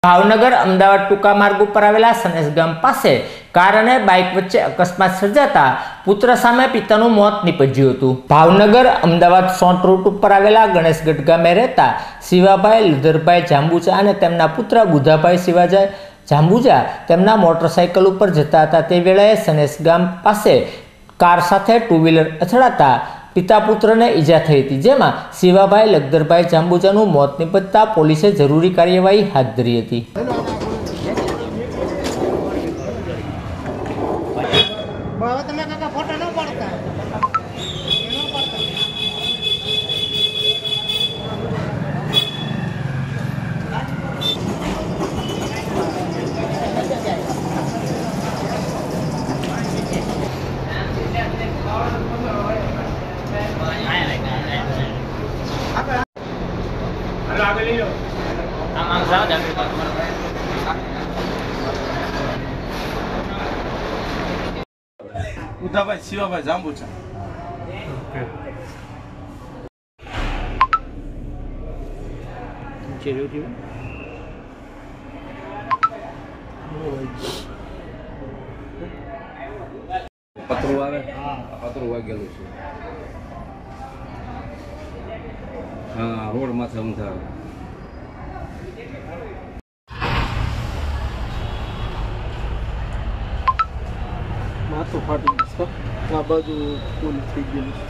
ભાવનગર અમદાવાદ ટૂંકા માર્ગ ઉપર આવેલા સનેસ ગામ પાસે કાર અને બાઇક વચ્ચે અકસ્માત સર્જાતા પુત્ર સામે પિતાનું મોત નીપજ્યું હતું। ભાવનગર અમદાવાદ સોંટ રૂટ ઉપર આવેલા ગણેશગઢ ગામે રહેતા શિવાભાઈ લધરભાઈ જાંબુજા અને તેમના પુત્ર બુધાભાઈ શિવાભાઈ જાંબુજા તેમના મોટરસાઇકલ ઉપર જતા હતા। તે વેળાએ સનેસ ગામ પાસે કાર સાથે ટુ વ્હીલર અથડાતા पिता पुत्र ने ईजा थई थी, जेमां शिवाभाई लखदरभाई जांबुजानुं मौत निपजता पोलीसे जरूरी कार्यवाही हाथ धरी हती। બુધાભાઈ શિવાભાઈ જાંબુજા। પતરું આવે, પતરું વાગેલું છે। હા, રોડ માથે ઊંધા માથું ફાટી ગયું છે। આ બાજુ ફૂલ થઈ ગયેલું છે।